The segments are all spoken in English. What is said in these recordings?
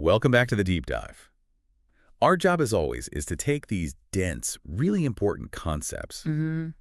Welcome back to the deep dive. Our job, as always, is to take these dense, really important concepts, the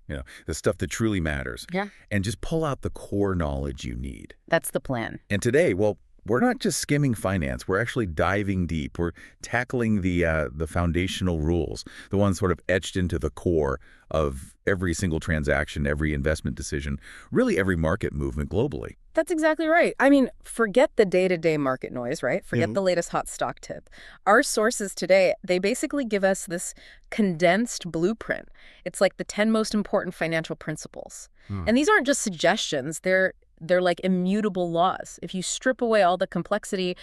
stuff that truly matters, Yeah, and just pull out the core knowledge you need. that's the plan. And today, well, we're not just skimming finance. We're actually diving deep. We're tackling the foundational rules, the ones sort of etched into the core of every single transaction, every investment decision, really every market movement globally. That's exactly right. I mean, forget the day-to-day market noise, right? Forget the latest hot stock tip. Our sources today, they basically give us this condensed blueprint. It's like the 10 most important financial principles. And these aren't just suggestions. They're like immutable laws. If you strip away all the complexity,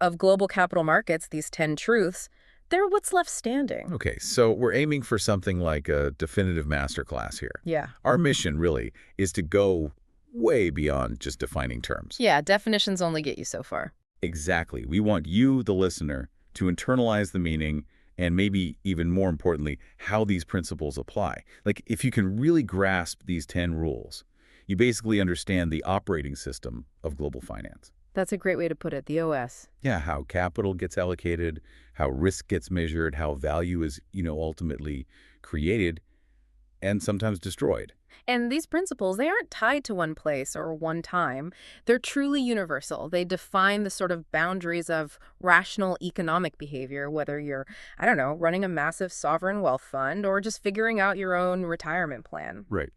of global capital markets, these 10 truths, they're what's left standing. Okay, so we're aiming for something like a definitive masterclass here. Yeah. Our mission, really, is to go way beyond just defining terms. Yeah, definitions only get you so far. Exactly. We want you, the listener, to internalize the meaning and maybe even more importantly, how these principles apply. Like, if you can really grasp these 10 rules, you basically understand the operating system of global finance. That's a great way to put it, the OS. Yeah, how capital gets allocated, how risk gets measured, how value is, ultimately created and sometimes destroyed. And these principles, they aren't tied to one place or one time. They're truly universal. They define the sort of boundaries of rational economic behavior, whether you're, running a massive sovereign wealth fund or just figuring out your own retirement plan. Right.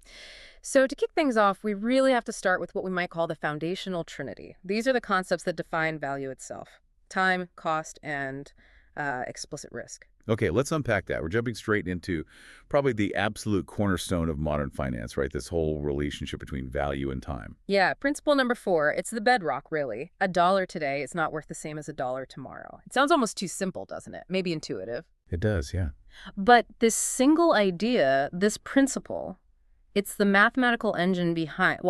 So to kick things off, we really have to start with what we might call the Foundational Trinity. These are the concepts that define value itself: time, cost, and explicit risk. Okay, let's unpack that. We're jumping straight into probably the absolute cornerstone of modern finance, right? This whole relationship between value and time. Yeah, principle number 4, it's the bedrock, really. A dollar today is not worth the same as a dollar tomorrow. It sounds almost too simple, doesn't it? Maybe intuitive. It does, yeah. But this single idea, this principle, it's the mathematical engine behind,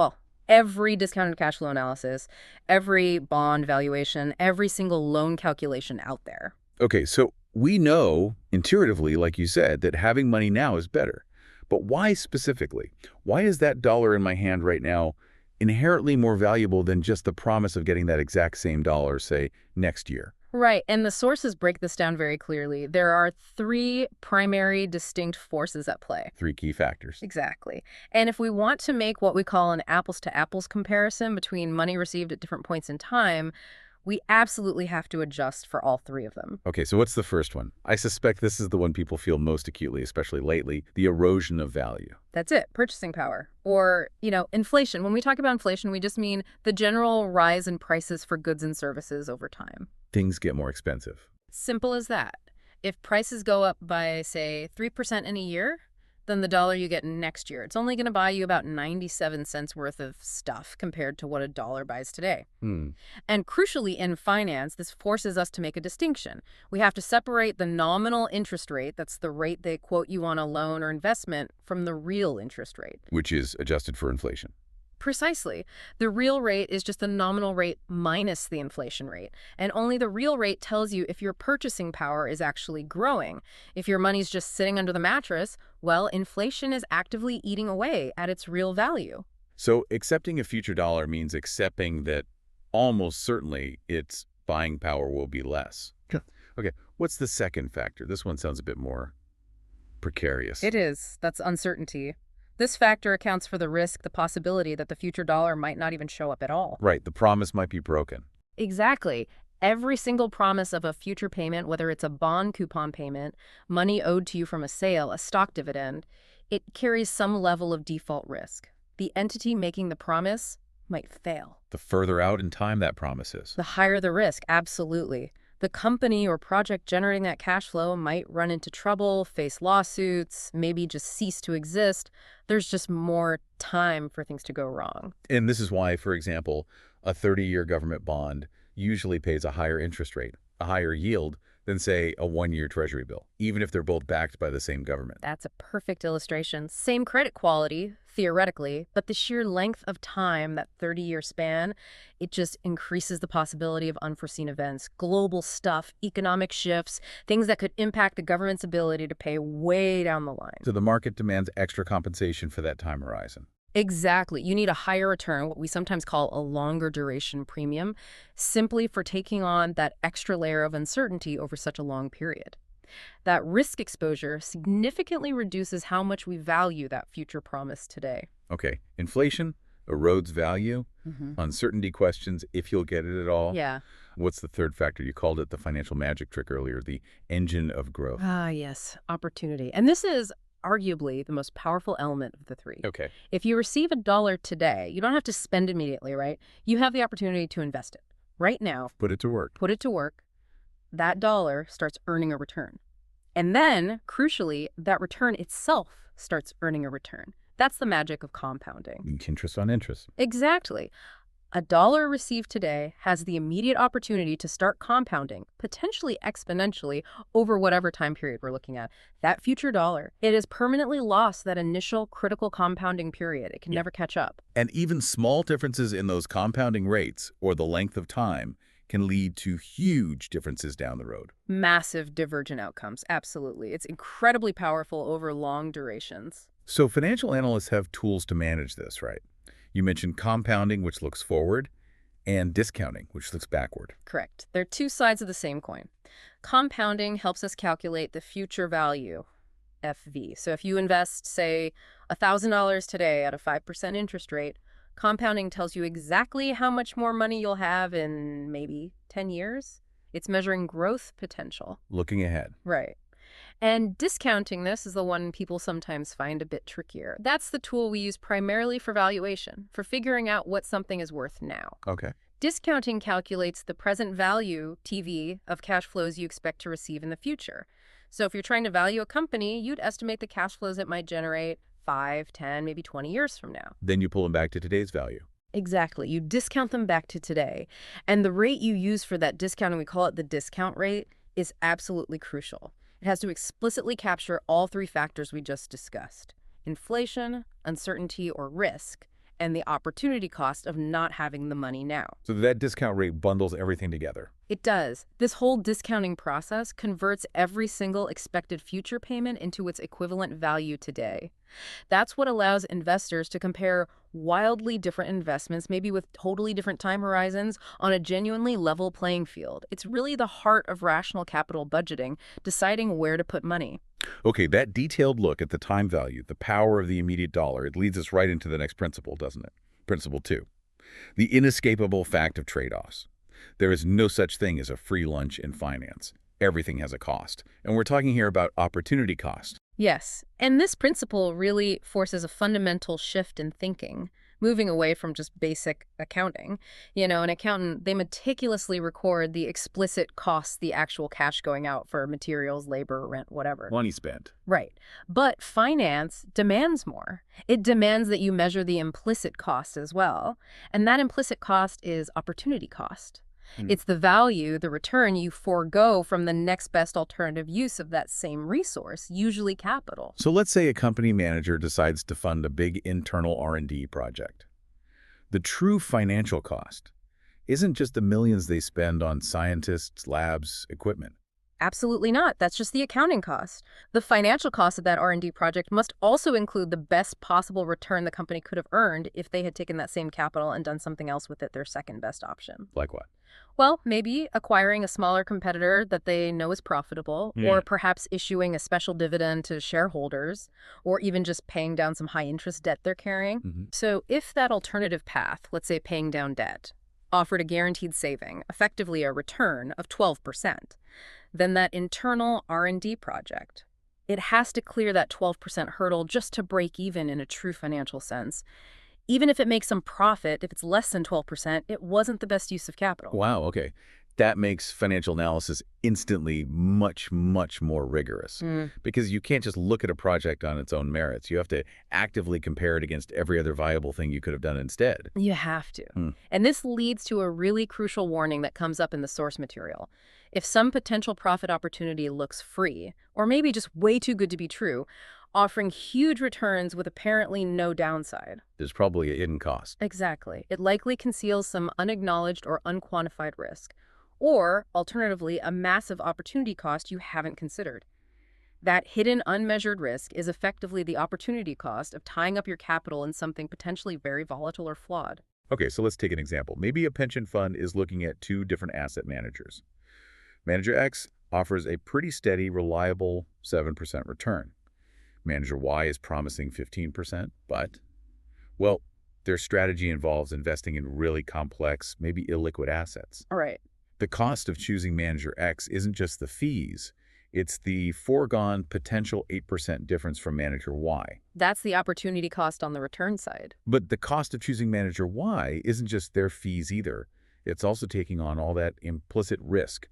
every discounted cash flow analysis, every bond valuation, every single loan calculation out there. Okay, so we know intuitively, like you said, that having money now is better. But why specifically? Why is that dollar in my hand right now inherently more valuable than just the promise of getting that exact same dollar, say, next year? Right, and the sources break this down very clearly. There are 3 primary distinct forces at play. 3 key factors. Exactly. And if we want to make what we call an apples-to-apples comparison between money received at different points in time, we absolutely have to adjust for all 3 of them. Okay, so what's the first one? I suspect this is the one people feel most acutely, especially lately, the erosion of value. That's it, purchasing power. Or, inflation. When we talk about inflation, we just mean the general rise in prices for goods and services over time. Things get more expensive. Simple as that. If prices go up by, say, 3% in a year, then the dollar you get next year, it's only going to buy you about 97 cents worth of stuff compared to what a dollar buys today. And crucially, in finance, this forces us to make a distinction. We have to separate the nominal interest rate, that's the rate they quote you on a loan or investment, from the real interest rate. Which is adjusted for inflation. Precisely. The real rate is just the nominal rate minus the inflation rate. And only the real rate tells you if your purchasing power is actually growing. If your money's just sitting under the mattress, well, inflation is actively eating away at its real value. So accepting a future dollar means accepting that almost certainly its buying power will be less. Yeah. Okay, what's the second factor? This one sounds a bit more precarious. It is. That's uncertainty. This factor accounts for the risk, the possibility that the future dollar might not even show up at all. Right, the promise might be broken. Exactly. Every single promise of a future payment, whether it's a bond coupon payment, money owed to you from a sale, a stock dividend, it carries some level of default risk. The entity making the promise might fail. The further out in time that promise is. The higher the risk, absolutely. The company or project generating that cash flow might run into trouble, face lawsuits, maybe just cease to exist. There's just more time for things to go wrong. And this is why, for example, a 30-year government bond usually pays a higher interest rate, a higher yield than, say, a 1-year Treasury bill, even if they're both backed by the same government. That's a perfect illustration. Same credit quality, theoretically, but the sheer length of time, that 30-year span, it just increases the possibility of unforeseen events, global stuff, economic shifts, things that could impact the government's ability to pay way down the line. So the market demands extra compensation for that time horizon. Exactly. You need a higher return, what we sometimes call a longer duration premium, simply for taking on that extra layer of uncertainty over such a long period. That risk exposure significantly reduces how much we value that future promise today. Okay, inflation erodes value, uncertainty questions if you'll get it at all. Yeah. What's the third factor? You called it the financial magic trick earlier, the engine of growth. Ah, yes, opportunity. And this is arguably the most powerful element of the three. Okay. If you receive $1 today, you don't have to spend immediately, right? You have the opportunity to invest it. Right now, Put it to work. put it to work, that dollar starts earning a return. And then, crucially, that return itself starts earning a return. That's the magic of compounding. Interest on interest. Exactly. $1 received today has the immediate opportunity to start compounding, potentially exponentially, over whatever time period we're looking at. That future dollar, it has permanently lost that initial critical compounding period. It can never catch up. And even small differences in those compounding rates or the length of time can lead to huge differences down the road. Massive divergent outcomes, absolutely. It's incredibly powerful over long durations. So financial analysts have tools to manage this, right? You mentioned compounding, which looks forward, and discounting, which looks backward. Correct. They're two sides of the same coin. Compounding helps us calculate the future value, FV. So if you invest, say, $1,000 today at a 5% interest rate, compounding tells you exactly how much more money you'll have in maybe 10 years. It's measuring growth potential. Looking ahead. Right. And discounting this is the one people sometimes find a bit trickier. That's the tool we use primarily for valuation, for figuring out what something is worth now. Okay. Discounting calculates the present value, TV, of cash flows you expect to receive in the future. So if you're trying to value a company, you'd estimate the cash flows it might generate 5, 10, maybe 20 years from now. Then you pull them back to today's value. Exactly. You discount them back to today. And the rate you use for that discounting, we call it the discount rate, is absolutely crucial. It has to explicitly capture all three factors we just discussed: inflation, uncertainty or risk, and the opportunity cost of not having the money now. So that discount rate bundles everything together. It does. This whole discounting process converts every single expected future payment into its equivalent value today. That's what allows investors to compare wildly different investments, maybe with totally different time horizons, on a genuinely level playing field. It's really the heart of rational capital budgeting, deciding where to put money. Okay, that detailed look at the time value, the power of the immediate dollar, it leads us right into the next principle, doesn't it? Principle 2, the inescapable fact of trade-offs. There is no such thing as a free lunch in finance. Everything has a cost. And we're talking here about opportunity cost. Yes, and this principle really forces a fundamental shift in thinking, moving away from just basic accounting. You know, an accountant, they meticulously record the explicit costs, the actual cash going out for materials, labor, rent, whatever. Money spent. Right. But finance demands more. It demands that you measure the implicit cost as well. And that implicit cost is opportunity cost. It's the value, the return you forego from the next best alternative use of that same resource, usually capital. So let's say a company manager decides to fund a big internal R&D project. The true financial cost isn't just the millions they spend on scientists, labs, equipment. Absolutely not. That's just the accounting cost. The financial cost of that R&D project must also include the best possible return the company could have earned if they had taken that same capital and done something else with it, their second best option. Like what? Well, maybe acquiring a smaller competitor that they know is profitable, or perhaps issuing a special dividend to shareholders, or even just paying down some high-interest debt they're carrying. So if that alternative path, let's say paying down debt, offered a guaranteed saving, effectively a return of 12%, then that internal R&D project, it has to clear that 12% hurdle just to break even in a true financial sense. Even if it makes some profit, if it's less than 12%, it wasn't the best use of capital. Wow, okay. That makes financial analysis instantly much, much more rigorous. Because you can't just look at a project on its own merits. You have to actively compare it against every other viable thing you could have done instead. You have to. And this leads to a really crucial warning that comes up in the source material. If some potential profit opportunity looks free, or maybe just way too good to be true, offering huge returns with apparently no downside. There's probably a hidden cost. Exactly. It likely conceals some unacknowledged or unquantified risk, or, alternatively, a massive opportunity cost you haven't considered. That hidden unmeasured risk is effectively the opportunity cost of tying up your capital in something potentially very volatile or flawed. Okay, so let's take an example. Maybe a pension fund is looking at two different asset managers. Manager X offers a pretty steady, reliable 7% return. Manager Y is promising 15%, but, well, their strategy involves investing in really complex, maybe illiquid assets. All right. The cost of choosing Manager X isn't just the fees, it's the foregone potential 8% difference from Manager Y. That's the opportunity cost on the return side. But the cost of choosing Manager Y isn't just their fees either. It's also taking on all that implicit risk,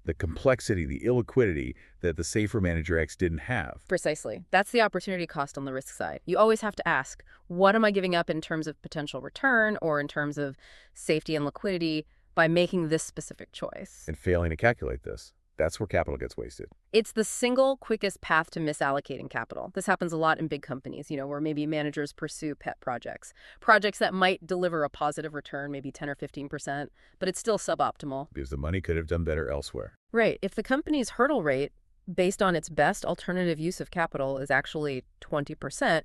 the complexity, the illiquidity that the safer Manager X didn't have. Precisely. That's the opportunity cost on the risk side. You always have to ask, what am I giving up in terms of potential return or in terms of safety and liquidity by making this specific choice? And failing to calculate this, that's where capital gets wasted. It's the single quickest path to misallocating capital. This happens a lot in big companies, where maybe managers pursue pet projects that might deliver a positive return, maybe 10 or 15%, but it's still suboptimal. Because the money could have done better elsewhere. Right. If the company's hurdle rate, based on its best alternative use of capital, is actually 20%,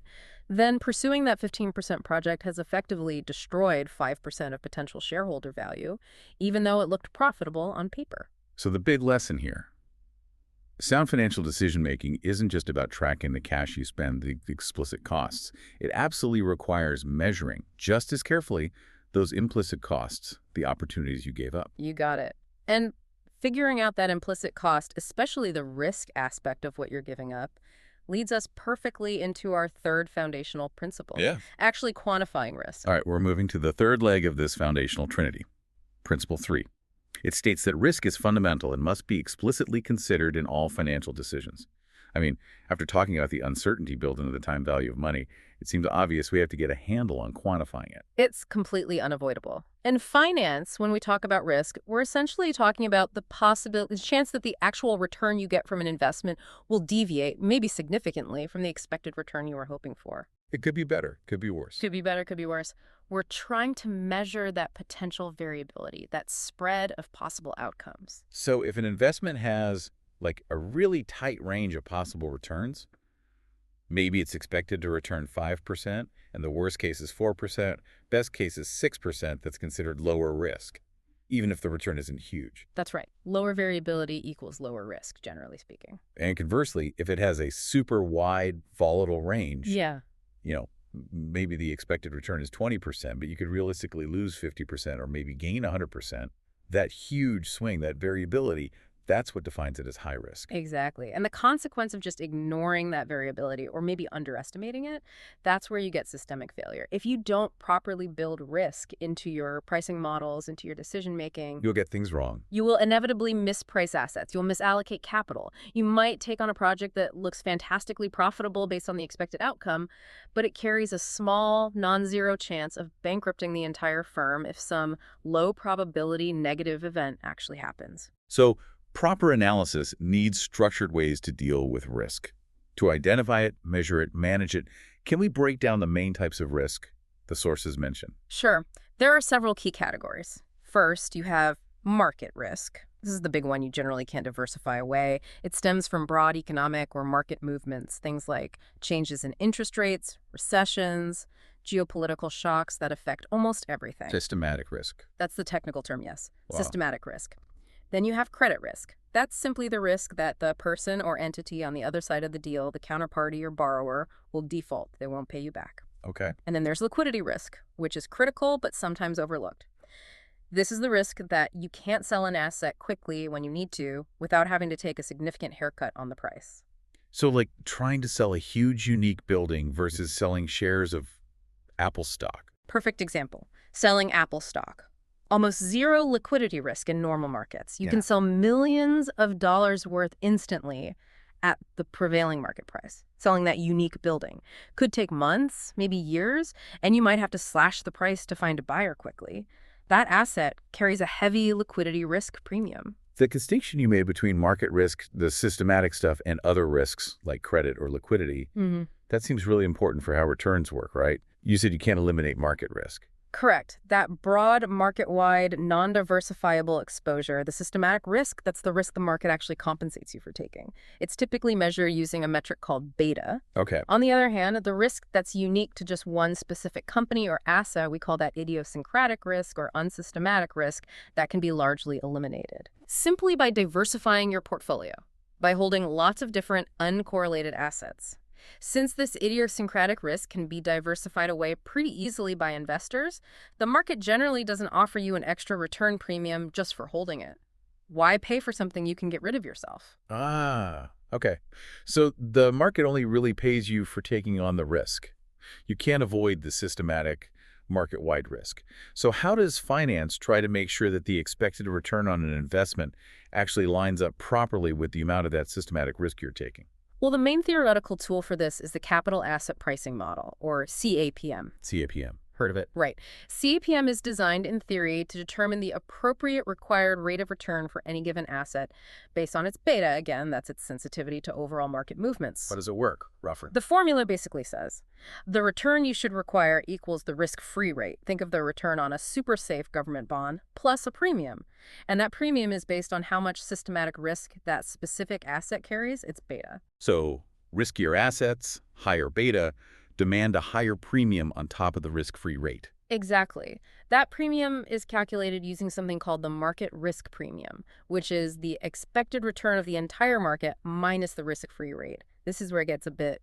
then pursuing that 15% project has effectively destroyed 5% of potential shareholder value, even though it looked profitable on paper. So the big lesson here, sound financial decision-making isn't just about tracking the cash you spend, the explicit costs. It absolutely requires measuring just as carefully those implicit costs, the opportunities you gave up. You got it. And figuring out that implicit cost, especially the risk aspect of what you're giving up, leads us perfectly into our third foundational principle. Actually quantifying risk. All right, we're moving to the third leg of this foundational trinity, Principle 3. It states that risk is fundamental and must be explicitly considered in all financial decisions. I mean, after talking about the uncertainty built into the time value of money, it seems obvious we have to get a handle on quantifying it. It's completely unavoidable. In finance, when we talk about risk, we're essentially talking about the chance that the actual return you get from an investment will deviate, maybe significantly, from the expected return you were hoping for. It could be better, could be worse. Could be better, could be worse. We're trying to measure that potential variability, that spread of possible outcomes. So if an investment has like a really tight range of possible returns, maybe it's expected to return 5%, and the worst case is 4%, best case is 6% that's considered lower risk, even if the return isn't huge. That's right. Lower variability equals lower risk, generally speaking. And conversely, if it has a super wide, volatile range, maybe the expected return is 20%, but you could realistically lose 50% or maybe gain 100%. That huge swing, that variability, that's what defines it as high risk. Exactly. And the consequence of just ignoring that variability or maybe underestimating it, that's where you get systemic failure. If you don't properly build risk into your pricing models, into your decision making, you'll get things wrong. You will inevitably misprice assets. You'll misallocate capital. You might take on a project that looks fantastically profitable based on the expected outcome, but it carries a small, non-zero chance of bankrupting the entire firm if some low probability negative event actually happens. So, proper analysis needs structured ways to deal with risk. To identify it, measure it, manage it, can we break down the main types of risk the sources mention? Sure. There are several key categories. First, you have market risk. This is the big one you generally can't diversify away. It stems from broad economic or market movements, things like changes in interest rates, recessions, geopolitical shocks that affect almost everything. Systematic risk. That's the technical term, yes. Wow. Systematic risk. Then you have credit risk. That's simply the risk that the person or entity on the other side of the deal, the counterparty or borrower, will default. They won't pay you back. Okay. And then there's liquidity risk, which is critical but sometimes overlooked. This is the risk that you can't sell an asset quickly when you need to without having to take a significant haircut on the price. So like trying to sell a huge, unique building versus selling shares of Apple stock. Perfect example. Selling Apple stock. Almost zero liquidity risk in normal markets. You can sell millions of dollars worth instantly at the prevailing market price. Selling that unique building could take months, maybe years, and you might have to slash the price to find a buyer quickly. That asset carries a heavy liquidity risk premium. The distinction you made between market risk, the systematic stuff, and other risks like credit or liquidity, that seems really important for how returns work, right? You said you can't eliminate market risk. Correct. That broad, market-wide, non-diversifiable exposure, the systematic risk, that's the risk the market actually compensates you for taking. It's typically measured using a metric called beta. Okay. On the other hand, the risk that's unique to just one specific company or asset, we call that idiosyncratic risk or unsystematic risk, that can be largely eliminated. Simply by diversifying your portfolio, by holding lots of different uncorrelated assets. Since this idiosyncratic risk can be diversified away pretty easily by investors, the market generally doesn't offer you an extra return premium just for holding it. Why pay for something you can get rid of yourself? Ah, okay. So the market only really pays you for taking on the risk. You can't avoid the systematic market-wide risk. So how does finance try to make sure that the expected return on an investment actually lines up properly with the amount of that systematic risk you're taking? Well, the main theoretical tool for this is the capital asset pricing model, or CAPM. CAPM. Heard of it? Right. CAPM is designed in theory to determine the appropriate required rate of return for any given asset based on its beta. Again, that's its sensitivity to overall market movements. How does it work, roughly? The formula basically says the return you should require equals the risk-free rate. Think of the return on a super safe government bond plus a premium. And that premium is based on how much systematic risk that specific asset carries, its beta. So riskier assets, higher beta, demand a higher premium on top of the risk-free rate. Exactly. That premium is calculated using something called the market risk premium, which is the expected return of the entire market minus the risk-free rate. This is where it gets a bit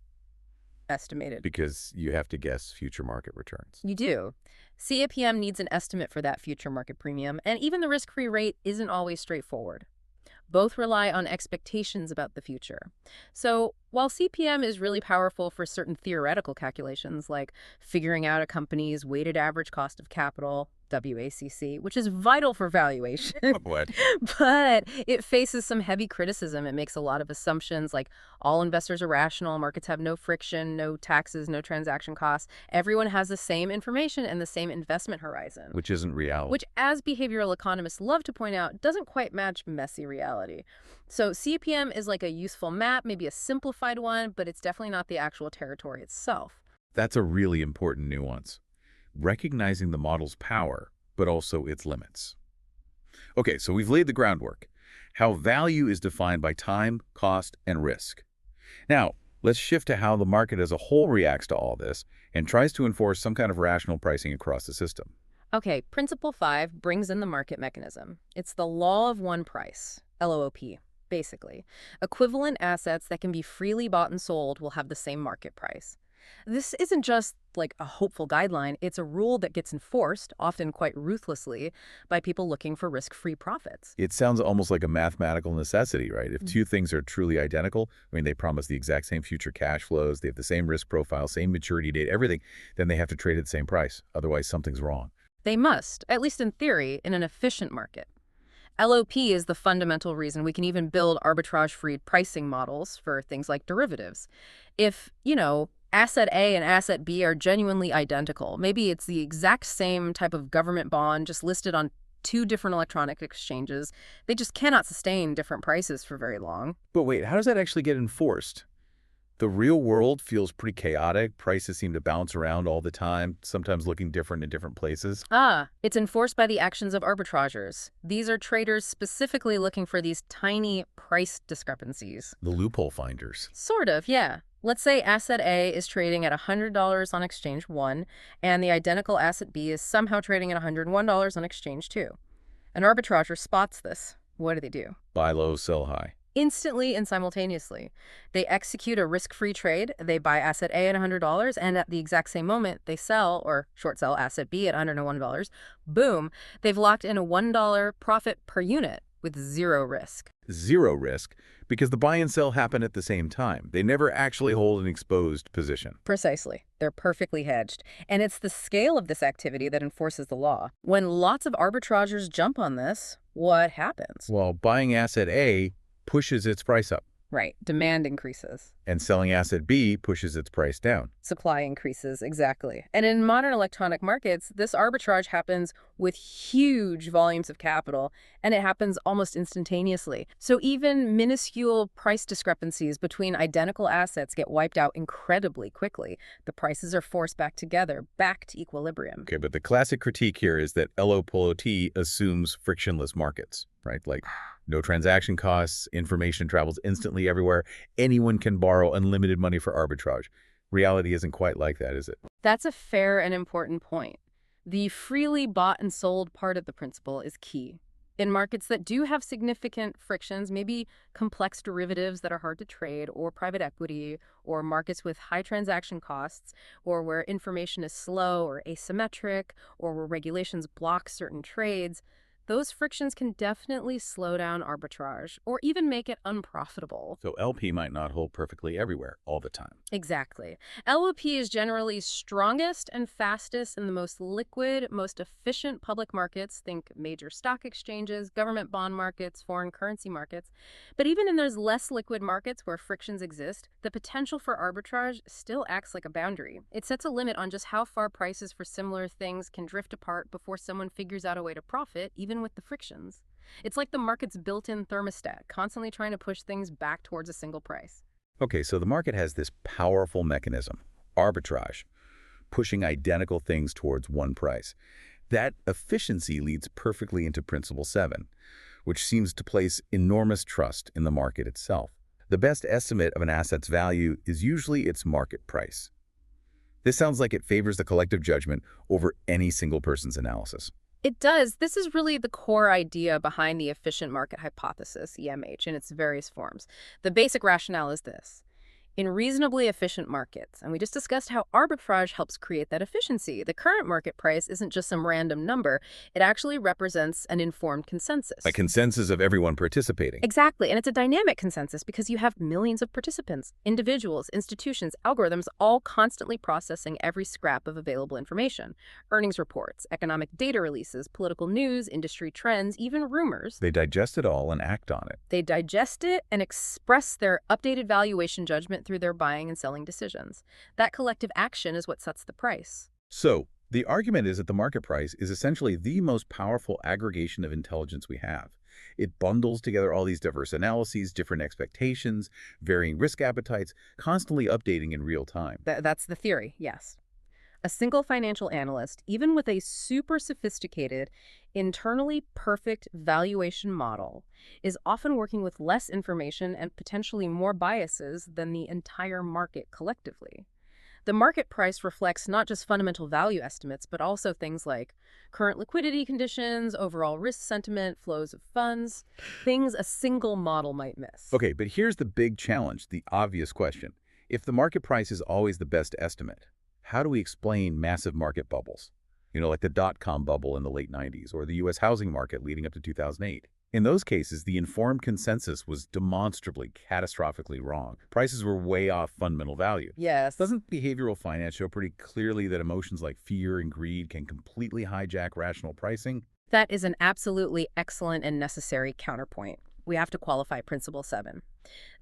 estimated. Because you have to guess future market returns. You do. CAPM needs an estimate for that future market premium, and even the risk-free rate isn't always straightforward. Both rely on expectations about the future. So while CPM is really powerful for certain theoretical calculations, like figuring out a company's weighted average cost of capital, WACC, which is vital for valuation, What? but it faces some heavy criticism. It makes a lot of assumptions like all investors are rational, markets have no friction, no taxes, no transaction costs. Everyone has the same information and the same investment horizon. Which isn't reality. Which, as behavioral economists love to point out, doesn't quite match messy reality. So CPM is like a useful map, maybe a simplified one, but it's definitely not the actual territory itself. That's a really important nuance. Recognizing the model's power, but also its limits. Okay, so we've laid the groundwork. How value is defined by time, cost, and risk. Now, let's shift to how the market as a whole reacts to all this and tries to enforce some kind of rational pricing across the system. Okay, Principle 5 brings in the market mechanism. It's the law of one price, LOOP, basically. Equivalent assets that can be freely bought and sold will have the same market price. This isn't just like a hopeful guideline, it's a rule that gets enforced, often quite ruthlessly, by people looking for risk-free profits. It sounds almost like a mathematical necessity, right? If two things are truly identical, I mean, they promise the exact same future cash flows, they have the same risk profile, same maturity date, everything, then they have to trade at the same price. Otherwise, something's wrong. They must, at least in theory, in an efficient market. LOP is the fundamental reason we can even build arbitrage-free pricing models for things like derivatives. If, asset A and asset B are genuinely identical, maybe it's the exact same type of government bond just listed on two different electronic exchanges, they just cannot sustain different prices for very long. But wait, how does that actually get enforced? The real world feels pretty chaotic. Prices seem to bounce around all the time, sometimes looking different in different places. It's enforced by the actions of arbitrageurs. These are traders specifically looking for these tiny price discrepancies. The loophole finders. Sort of, yeah. Let's say asset A is trading at $100 on exchange 1, and the identical asset B is somehow trading at $101 on exchange 2. An arbitrager spots this. What do? Buy low, sell high. Instantly and simultaneously. They execute a risk-free trade. They buy asset A at $100, and at the exact same moment, they sell or short sell asset B at $101. Boom, they've locked in a $1 profit per unit with zero risk. Zero risk, because the buy and sell happen at the same time. They never actually hold an exposed position. Precisely. They're perfectly hedged. And it's the scale of this activity that enforces the law. When lots of arbitrageurs jump on this, what happens? Well, buying asset A pushes its price up. Right. Demand increases. And selling asset B pushes its price down. Supply increases, exactly. And in modern electronic markets, this arbitrage happens with huge volumes of capital, and it happens almost instantaneously. So even minuscule price discrepancies between identical assets get wiped out incredibly quickly. The prices are forced back together, back to equilibrium. Okay, but the classic critique here is that LOPOT assumes frictionless markets, right? Like no transaction costs, information travels instantly everywhere, anyone can borrow unlimited money for arbitrage. Reality isn't quite like that, is it? That's a fair and important point. The freely bought and sold part of the principle is key. In markets that do have significant frictions, maybe complex derivatives that are hard to trade, or private equity, or markets with high transaction costs, or where information is slow or asymmetric, or where regulations block certain trades, those frictions can definitely slow down arbitrage or even make it unprofitable. So LP might not hold perfectly everywhere all the time. Exactly. LOP is generally strongest and fastest in the most liquid, most efficient public markets. Think major stock exchanges, government bond markets, foreign currency markets. But even in those less liquid markets where frictions exist, the potential for arbitrage still acts like a boundary. It sets a limit on just how far prices for similar things can drift apart before someone figures out a way to profit, even with the frictions. It's like the market's built-in thermostat, constantly trying to push things back towards a single price. Okay, so the market has this powerful mechanism, arbitrage, pushing identical things towards one price. That efficiency leads perfectly into Principle 7, which seems to place enormous trust in the market itself. The best estimate of an asset's value is usually its market price. This sounds like it favors the collective judgment over any single person's analysis. It does. This is really the core idea behind the efficient market hypothesis, EMH, in its various forms. The basic rationale is this. In reasonably efficient markets, and we just discussed how arbitrage helps create that efficiency, the current market price isn't just some random number. It actually represents an informed consensus. A consensus of everyone participating. Exactly, and it's a dynamic consensus because you have millions of participants, individuals, institutions, algorithms, all constantly processing every scrap of available information. Earnings reports, economic data releases, political news, industry trends, even rumors. They digest it all and act on it. They digest it and express their updated valuation judgment through their buying and selling decisions. That collective action is what sets the price. So, the argument is that the market price is essentially the most powerful aggregation of intelligence we have. It bundles together all these diverse analyses, different expectations, varying risk appetites, constantly updating in real time. That's the theory, yes. A single financial analyst, even with a super sophisticated, internally perfect valuation model, is often working with less information and potentially more biases than the entire market collectively. The market price reflects not just fundamental value estimates, but also things like current liquidity conditions, overall risk sentiment, flows of funds, things a single model might miss. Okay, but here's the big challenge, the obvious question. If the market price is always the best estimate, how do we explain massive market bubbles? Like the dot-com bubble in the late 90s or the U.S. housing market leading up to 2008. In those cases, the informed consensus was demonstrably, catastrophically wrong. Prices were way off fundamental value. Yes. Doesn't behavioral finance show pretty clearly that emotions like fear and greed can completely hijack rational pricing? That is an absolutely excellent and necessary counterpoint. We have to qualify Principle 7.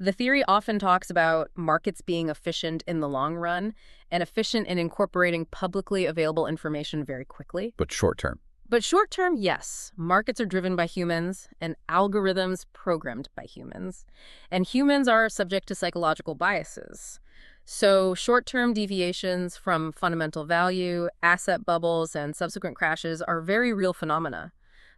The theory often talks about markets being efficient in the long run and efficient in incorporating publicly available information very quickly. But short term. But short term, yes. Markets are driven by humans and algorithms programmed by humans. And humans are subject to psychological biases. So short-term deviations from fundamental value, asset bubbles, and subsequent crashes are very real phenomena.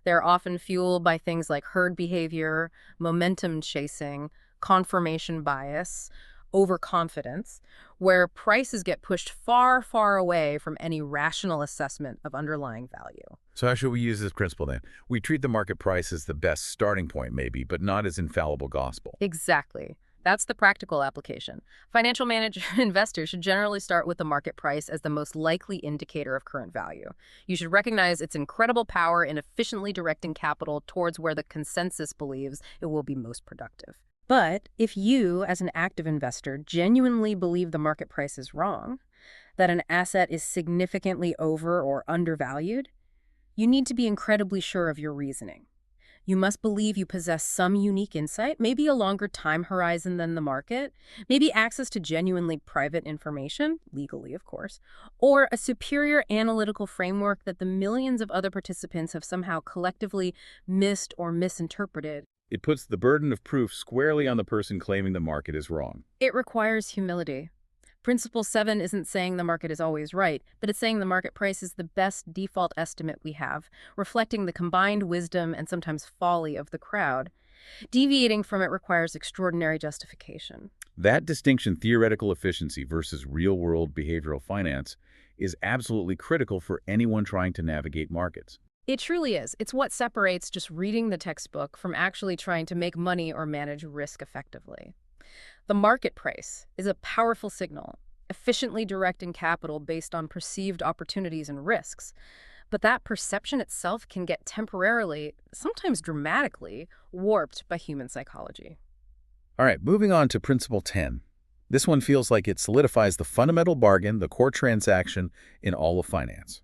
They're often fueled by things like herd behavior, momentum chasing, confirmation bias, overconfidence, where prices get pushed far, far away from any rational assessment of underlying value. So how should we use this principle then? We treat the market price as the best starting point maybe, but not as infallible gospel. Exactly. That's the practical application. Financial manager investors should generally start with the market price as the most likely indicator of current value. You should recognize its incredible power in efficiently directing capital towards where the consensus believes it will be most productive. But if you, as an active investor, genuinely believe the market price is wrong, that an asset is significantly over or undervalued, you need to be incredibly sure of your reasoning. You must believe you possess some unique insight, maybe a longer time horizon than the market, maybe access to genuinely private information, legally of course, or a superior analytical framework that the millions of other participants have somehow collectively missed or misinterpreted. It puts the burden of proof squarely on the person claiming the market is wrong. It requires humility. Principle 7 isn't saying the market is always right, but it's saying the market price is the best default estimate we have, reflecting the combined wisdom and sometimes folly of the crowd. Deviating from it requires extraordinary justification. That distinction, theoretical efficiency versus real-world behavioral finance, is absolutely critical for anyone trying to navigate markets. It truly is. It's what separates just reading the textbook from actually trying to make money or manage risk effectively. The market price is a powerful signal, efficiently directing capital based on perceived opportunities and risks. But that perception itself can get temporarily, sometimes dramatically, warped by human psychology. All right, moving on to Principle 10. This one feels like it solidifies the fundamental bargain, the core transaction in all of finance.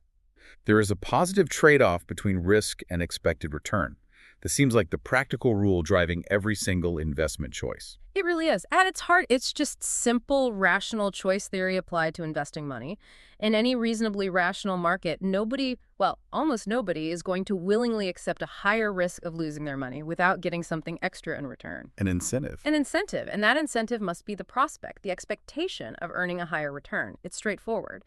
There is a positive trade-off between risk and expected return. This seems like the practical rule driving every single investment choice. It really is. At its heart, it's just simple, rational choice theory applied to investing money. In any reasonably rational market, nobody, well, almost nobody, is going to willingly accept a higher risk of losing their money without getting something extra in return. An incentive. An incentive, and that incentive must be the prospect, the expectation of earning a higher return. It's straightforward.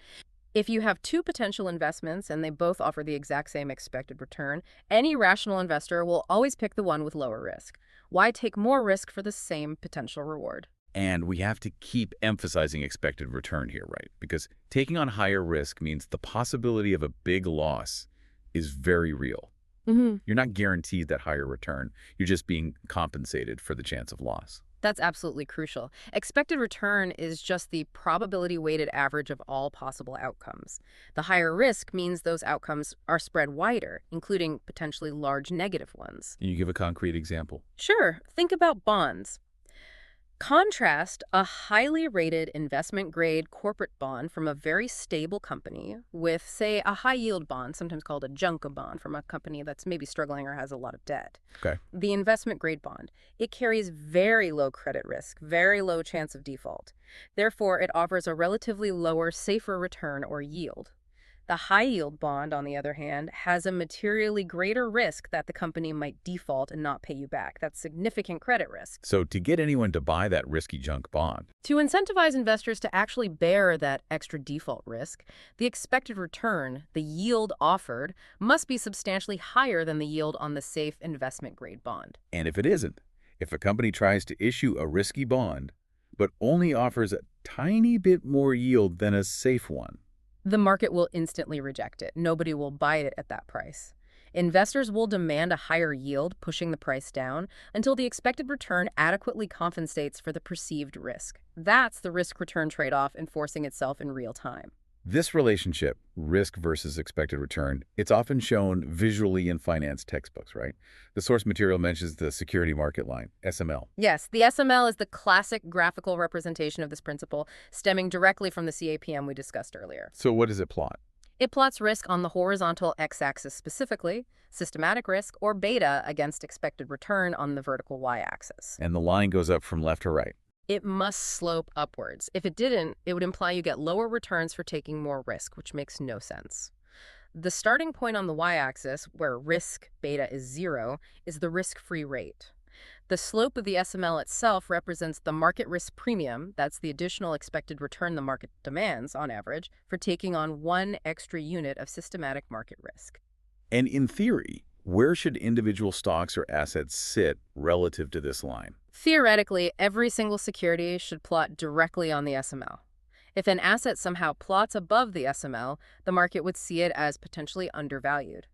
If you have two potential investments and they both offer the exact same expected return, any rational investor will always pick the one with lower risk. Why take more risk for the same potential reward? And we have to keep emphasizing expected return here, right? Because taking on higher risk means the possibility of a big loss is very real. You're not guaranteed that higher return. You're just being compensated for the chance of loss. That's absolutely crucial. Expected return is just the probability-weighted average of all possible outcomes. The higher risk means those outcomes are spread wider, including potentially large negative ones. Can you give a concrete example? Sure, think about bonds. Contrast a highly rated investment-grade corporate bond from a very stable company with, say, a high-yield bond, sometimes called a junk bond, from a company that's maybe struggling or has a lot of debt. Okay. The investment-grade bond, it carries very low credit risk, very low chance of default. Therefore, it offers a relatively lower, safer return or yield. The high-yield bond, on the other hand, has a materially greater risk that the company might default and not pay you back. That's significant credit risk. So to get anyone to buy that risky junk bond, To incentivize investors to actually bear that extra default risk, the expected return, the yield offered, must be substantially higher than the yield on the safe investment-grade bond. and if it isn't, if a company tries to issue a risky bond, but only offers a tiny bit more yield than a safe one, The market will instantly reject it. Nobody will buy it at that price. Investors will demand a higher yield, pushing the price down, until the expected return adequately compensates for the perceived risk. That's the risk-return trade-off enforcing itself in real time. this relationship, risk versus expected return, it's often shown visually in finance textbooks, right? The source material mentions the security market line, SML. Yes, the SML is the classic graphical representation of this principle, stemming directly from the CAPM we discussed earlier. So what does it plot? It plots risk on the horizontal x-axis specifically, systematic risk, or beta against expected return on the vertical y-axis. And the line goes up from left to right. It must slope upwards. If it didn't, it would imply you get lower returns for taking more risk, which makes no sense. The starting point on the y-axis, where risk beta is 0, is the risk-free rate. The slope of the SML itself represents the market risk premium, that's the additional expected return the market demands, on average, for taking on one extra unit of systematic market risk. And in theory, where should individual stocks or assets sit relative to this line? Theoretically, every single security should plot directly on the SML. If an asset somehow plots above the SML, the market would see it as potentially undervalued.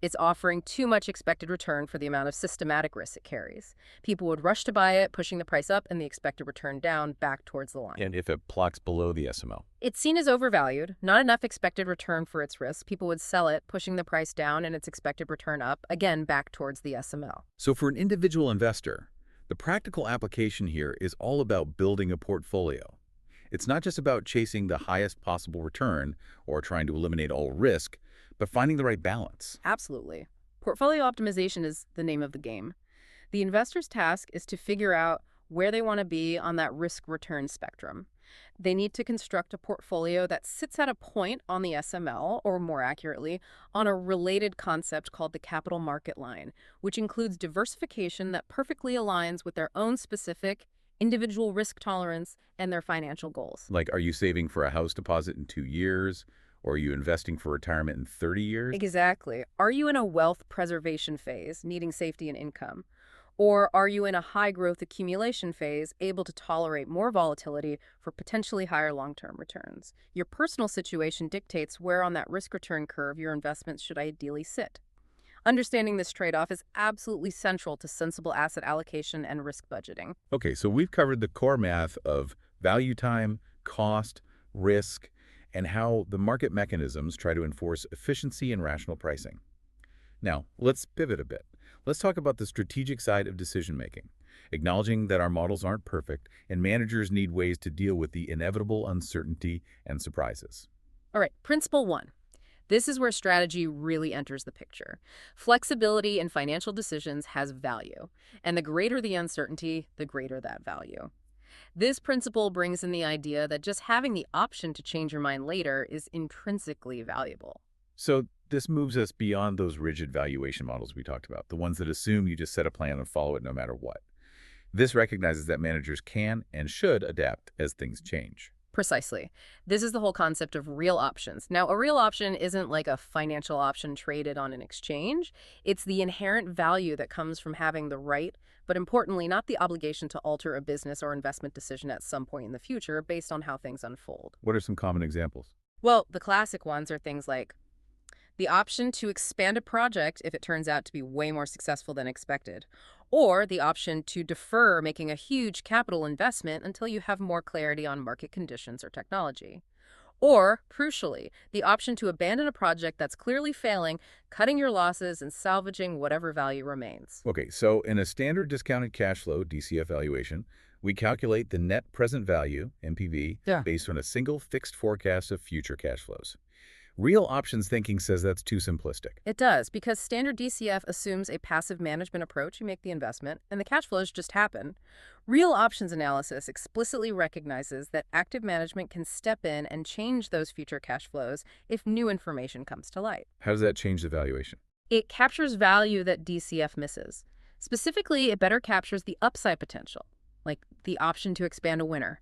It's offering too much expected return for the amount of systematic risk it carries. People would rush to buy it, pushing the price up and the expected return down back towards the line. And if it plots below the SML? It's seen as overvalued, not enough expected return for its risk. People would sell it, pushing the price down and its expected return up, again back towards the SML. So for an individual investor, the practical application here is all about building a portfolio. It's not just about chasing the highest possible return or trying to eliminate all risk, but finding the right balance. Absolutely. Portfolio optimization is the name of the game. The investor's task is to figure out where they want to be on that risk-return spectrum. They need to construct a portfolio that sits at a point on the SML, or more accurately, on a related concept called the capital market line, which includes diversification that perfectly aligns with their own specific individual risk tolerance and their financial goals. Like, are you saving for a house deposit in 2 years? Or are you investing for retirement in 30 years? Exactly. Are you in a wealth preservation phase, needing safety and income? Or are you in a high-growth accumulation phase, able to tolerate more volatility for potentially higher long-term returns? Your personal situation dictates where on that risk-return curve your investments should ideally sit. Understanding this trade-off is absolutely central to sensible asset allocation and risk budgeting. Okay, so we've covered the core math of value time, cost, risk, and how the market mechanisms try to enforce efficiency and rational pricing. Now, let's pivot a bit. Let's talk about the strategic side of decision-making, acknowledging that our models aren't perfect and managers need ways to deal with the inevitable uncertainty and surprises. All right, principle one. This is where strategy really enters the picture. Flexibility in financial decisions has value, and the greater the uncertainty, the greater that value. This principle brings in the idea that just having the option to change your mind later is intrinsically valuable. So this moves us beyond those rigid valuation models we talked about, the ones that assume you just set a plan and follow it no matter what. This recognizes that managers can and should adapt as things change. Precisely. This is the whole concept of real options. Now, a real option isn't like a financial option traded on an exchange. It's the inherent value that comes from having the right, but importantly, not the obligation to alter a business or investment decision at some point in the future based on how things unfold. What are some common examples? Well, the classic ones are things like the option to expand a project if it turns out to be way more successful than expected, or the option to defer making a huge capital investment until you have more clarity on market conditions or technology. Or, crucially, the option to abandon a project that's clearly failing, cutting your losses and salvaging whatever value remains. Okay, so in a standard discounted cash flow DCF valuation, we calculate the net present value, NPV, Yeah. based on a single fixed forecast of future cash flows. Real options thinking says that's too simplistic. It does, because standard DCF assumes a passive management approach. You make the investment, and the cash flows just happen. Real options analysis explicitly recognizes that active management can step in and change those future cash flows if new information comes to light. How does that change the valuation? It captures value that DCF misses. Specifically, it better captures the upside potential, like the option to expand a winner.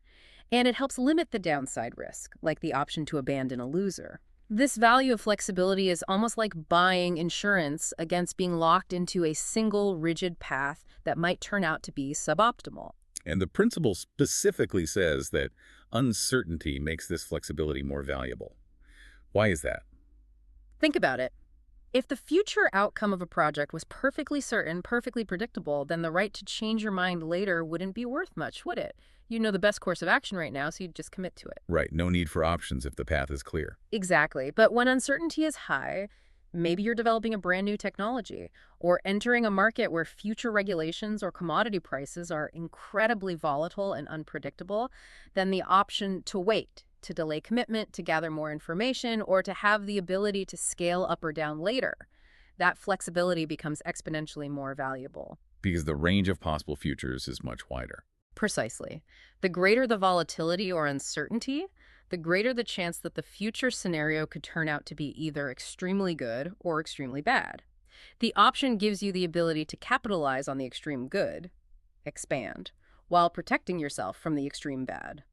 And it helps limit the downside risk, like the option to abandon a loser. This value of flexibility is almost like buying insurance against being locked into a single rigid path that might turn out to be suboptimal. And the principle specifically says that uncertainty makes this flexibility more valuable. Why is that? Think about it. If the future outcome of a project was perfectly certain, perfectly predictable, then the right to change your mind later wouldn't be worth much, would it? You know the best course of action right now, so you'd just commit to it. Right, no need for options if the path is clear. Exactly. But when uncertainty is high, maybe you're developing a brand new technology or entering a market where future regulations or commodity prices are incredibly volatile and unpredictable, then the option to wait, to delay commitment, to gather more information, or to have the ability to scale up or down later, that flexibility becomes exponentially more valuable. Because the range of possible futures is much wider. Precisely. The greater the volatility or uncertainty, the greater the chance that the future scenario could turn out to be either extremely good or extremely bad. The option gives you the ability to capitalize on the extreme good, expand, while protecting yourself from the extreme bad,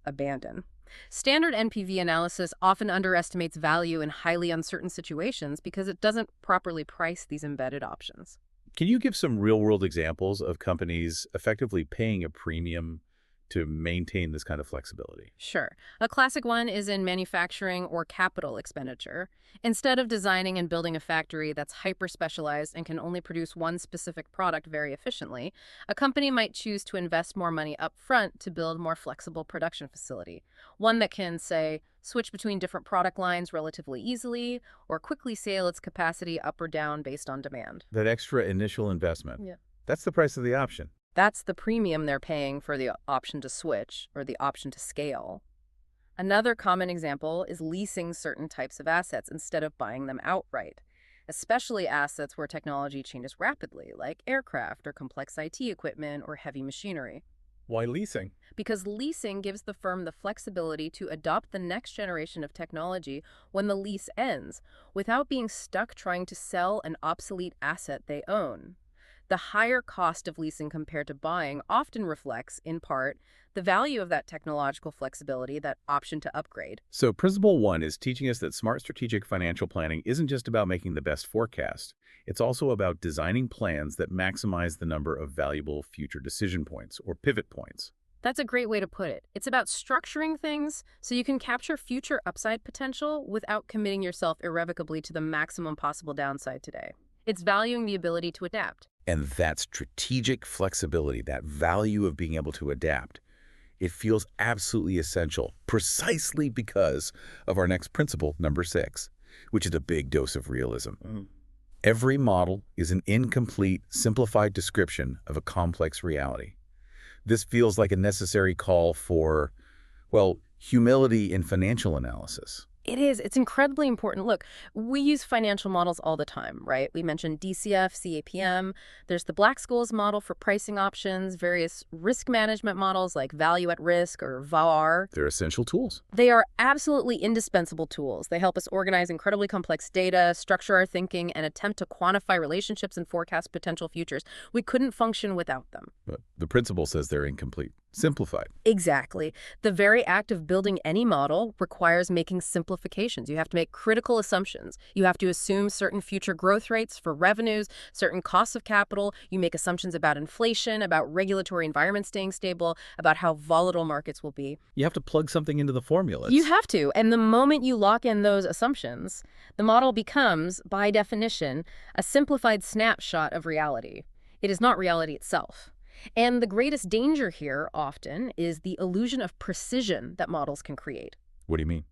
abandon. Standard NPV analysis often underestimates value in highly uncertain situations because it doesn't properly price these embedded options. Can you give some real-world examples of companies effectively paying a premium to maintain this kind of flexibility? Sure. A classic one is in manufacturing or capital expenditure. Instead of designing and building a factory that's hyper-specialized and can only produce one specific product very efficiently, a company might choose to invest more money up front to build more flexible production facility. One that can, say, switch between different product lines relatively easily or quickly scale its capacity up or down based on demand. That extra initial investment, Yeah. that's the price of the option. That's the premium they're paying for the option to switch or the option to scale. Another common example is leasing certain types of assets instead of buying them outright. especially assets where technology changes rapidly, like aircraft or complex IT equipment or heavy machinery. Why leasing? Because leasing gives the firm the flexibility to adopt the next generation of technology when the lease ends, without being stuck trying to sell an obsolete asset they own. The higher cost of leasing compared to buying often reflects, in part, the value of that technological flexibility, that option to upgrade. So principle one is teaching us that smart strategic financial planning isn't just about making the best forecast. It's also about designing plans that maximize the number of valuable future decision points or pivot points. That's a great way to put it. It's about structuring things so you can capture future upside potential without committing yourself irrevocably to the maximum possible downside today. It's valuing the ability to adapt. And that strategic flexibility, that value of being able to adapt, it feels absolutely essential precisely because of our next principle, number 6, which is a big dose of realism. Every model is an incomplete, simplified description of a complex reality. This feels like a necessary call for, well, humility in financial analysis. It is. It's incredibly important. Look, we use financial models all the time, right? We mentioned DCF, CAPM. There's the Black-Scholes model for pricing options, various risk management models like value at risk or VAR. They're essential tools. They are absolutely indispensable tools. They help us organize incredibly complex data, structure our thinking, and attempt to quantify relationships and forecast potential futures. We couldn't function without them. But the principle says they're incomplete. Simplified. Exactly. The very act of building any model requires making simplifications. You have to make critical assumptions. You have to assume certain future growth rates for revenues, certain costs of capital. You make assumptions about inflation, about regulatory environment staying stable, about how volatile markets will be. You have to plug something into the formulas. You have to. And the moment you lock in those assumptions, the model becomes, by definition, a simplified snapshot of reality. It is not reality itself. And the greatest danger here, often, is the illusion of precision that models can create. What do you mean?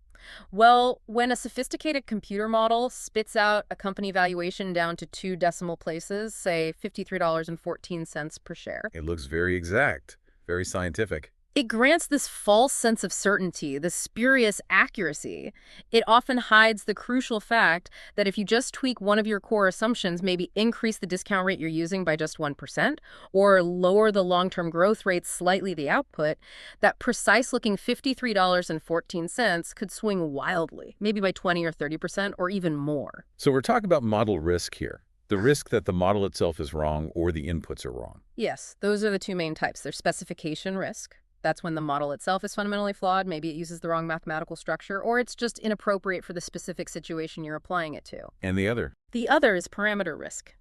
Well, when a sophisticated computer model spits out a company valuation down to 2 decimal places, say $53.14 per share. It looks very exact, very scientific. It grants this false sense of certainty, this spurious accuracy. It often hides the crucial fact that if you just tweak one of your core assumptions, maybe increase the discount rate you're using by just 1%, or lower the long-term growth rate slightly the output, that precise-looking $53.14 could swing wildly, maybe by 20 or 30% or even more. So we're talking about model risk here. The risk that the model itself is wrong or the inputs are wrong. Yes, those are the two main types. There's specification risk. That's when the model itself is fundamentally flawed. Maybe it uses the wrong mathematical structure, or it's just inappropriate for the specific situation you're applying it to. And the other? The other is parameter risk.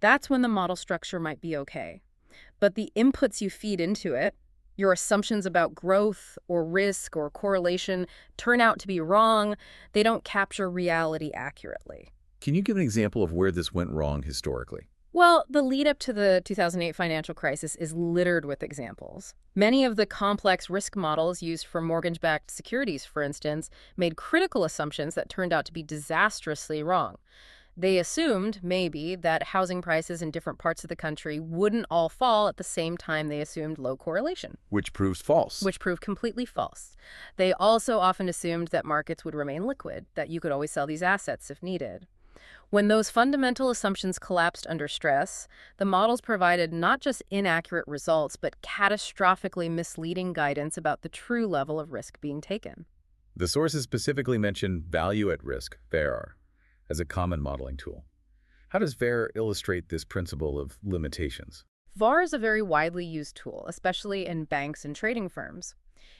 That's when the model structure might be okay. But the inputs you feed into it, your assumptions about growth or risk or correlation, turn out to be wrong. They don't capture reality accurately. Can you give an example of where this went wrong historically? Well, the lead up to the 2008 financial crisis is littered with examples. Many of the complex risk models used for mortgage-backed securities, for instance, made critical assumptions that turned out to be disastrously wrong. They assumed, maybe, that housing prices in different parts of the country wouldn't all fall at the same time they assumed low correlation. Which proves false. Which proved completely false. They also often assumed that markets would remain liquid, that you could always sell these assets if needed. When those fundamental assumptions collapsed under stress, the models provided not just inaccurate results, but catastrophically misleading guidance about the true level of risk being taken. The sources specifically mention value at risk, VAR, as a common modeling tool. How does VAR illustrate this principle of limitations? VAR is a very widely used tool, especially in banks and trading firms.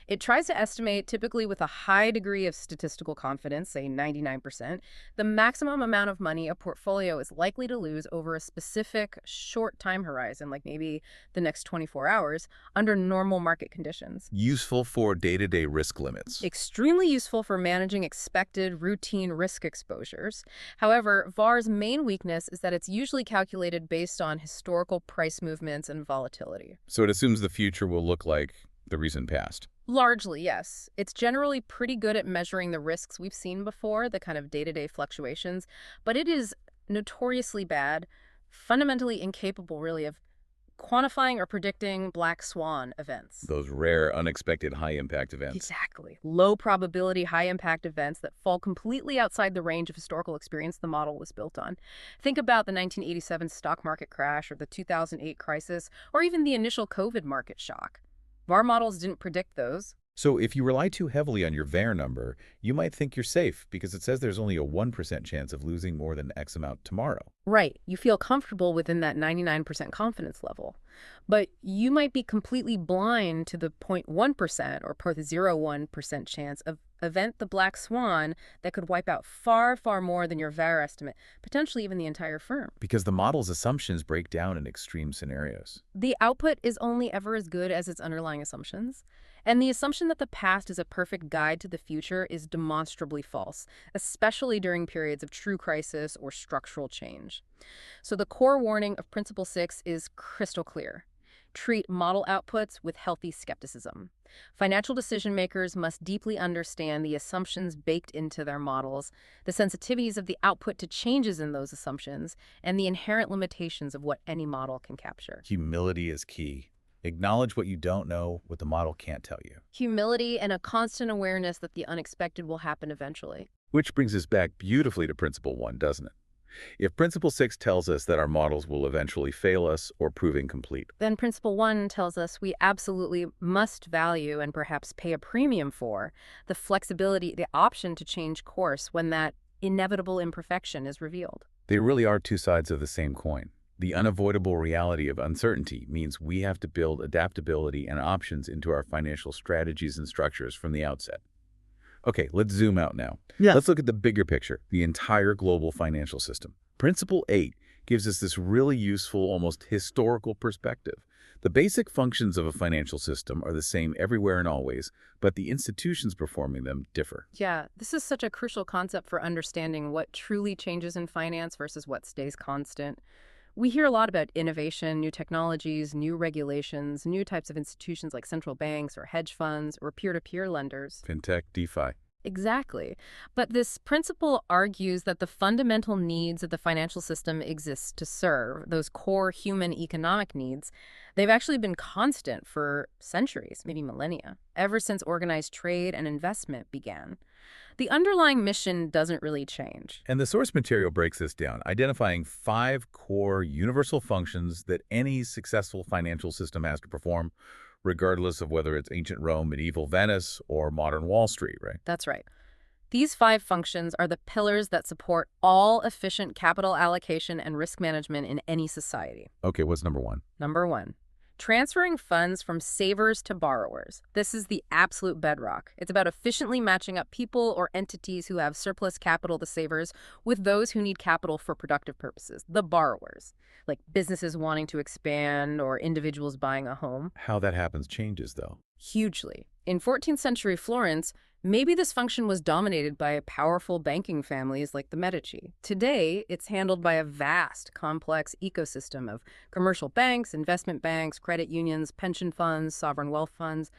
It tries to estimate, typically with a high degree of statistical confidence, say 99%, the maximum amount of money a portfolio is likely to lose over a specific short time horizon, like maybe the next 24 hours, under normal market conditions. Useful for day-to-day risk limits. Extremely useful for managing expected routine risk exposures. However, VAR's main weakness is that it's usually calculated based on historical price movements and volatility. So it assumes the future will look like the recent past. Largely, yes. It's generally pretty good at measuring the risks we've seen before, the kind of day-to-day fluctuations, but it is notoriously bad, fundamentally incapable, really, of quantifying or predicting black swan events. Those rare, unexpected, high-impact events. Exactly. Low probability, high impact events that fall completely outside the range of historical experience the model was built on. Think about the 1987 stock market crash or the 2008 crisis, or even the initial COVID market shock. VAR models didn't predict those. So if you rely too heavily on your VAR number, you might think you're safe because it says there's only a 1% chance of losing more than X amount tomorrow. Right. You feel comfortable within that 99% confidence level. But you might be completely blind to the 0.1% or 0.01% chance of event the black swan that could wipe out far, far more than your VAR estimate, potentially even the entire firm. Because the model's assumptions break down in extreme scenarios. The output is only ever as good as its underlying assumptions. And the assumption that the past is a perfect guide to the future is demonstrably false, especially during periods of true crisis or structural change. So the core warning of Principle 6 is crystal clear. Treat model outputs with healthy skepticism. Financial decision makers must deeply understand the assumptions baked into their models, the sensitivities of the output to changes in those assumptions, and the inherent limitations of what any model can capture. Humility is key. Acknowledge what you don't know, what the model can't tell you. Humility and a constant awareness that the unexpected will happen eventually. Which brings us back beautifully to Principle 1, doesn't it? If Principle 6 tells us that our models will eventually fail us or prove incomplete, Then Principle 1 tells us we absolutely must value and perhaps pay a premium for the flexibility, the option to change course when that inevitable imperfection is revealed. they really are two sides of the same coin. The unavoidable reality of uncertainty means we have to build adaptability and options into our financial strategies and structures from the outset. Okay, let's zoom out now. Yeah. Let's look at the bigger picture, the entire global financial system. Principle 8 gives us this really useful, almost historical perspective. The basic functions of a financial system are the same everywhere and always, but the institutions performing them differ. Yeah, this is such a crucial concept for understanding what truly changes in finance versus what stays constant. We hear a lot about innovation, new technologies, new regulations, new types of institutions like central banks or hedge funds or peer-to-peer lenders. Fintech, DeFi. Exactly. But this principle argues that the fundamental needs of the financial system exist to serve, those core human economic needs. They've actually been constant for centuries, maybe millennia, ever since organized trade and investment began. The underlying mission doesn't really change. And the source material breaks this down, identifying 5 core universal functions that any successful financial system has to perform, regardless of whether it's ancient Rome, medieval Venice, or modern Wall Street, right? That's right. These 5 functions are the pillars that support all efficient capital allocation and risk management in any society. Okay, what's number 1? Number 1, transferring funds from savers to borrowers. This is the absolute bedrock. It's about efficiently matching up people or entities who have surplus capital, the savers, with those who need capital for productive purposes, the borrowers, like businesses wanting to expand or individuals buying a home. How that happens changes, though. Hugely. In 14th century Florence, maybe this function was dominated by powerful banking families like the Medici. Today, it's handled by a vast, complex ecosystem of commercial banks, investment banks, credit unions, pension funds, sovereign wealth funds,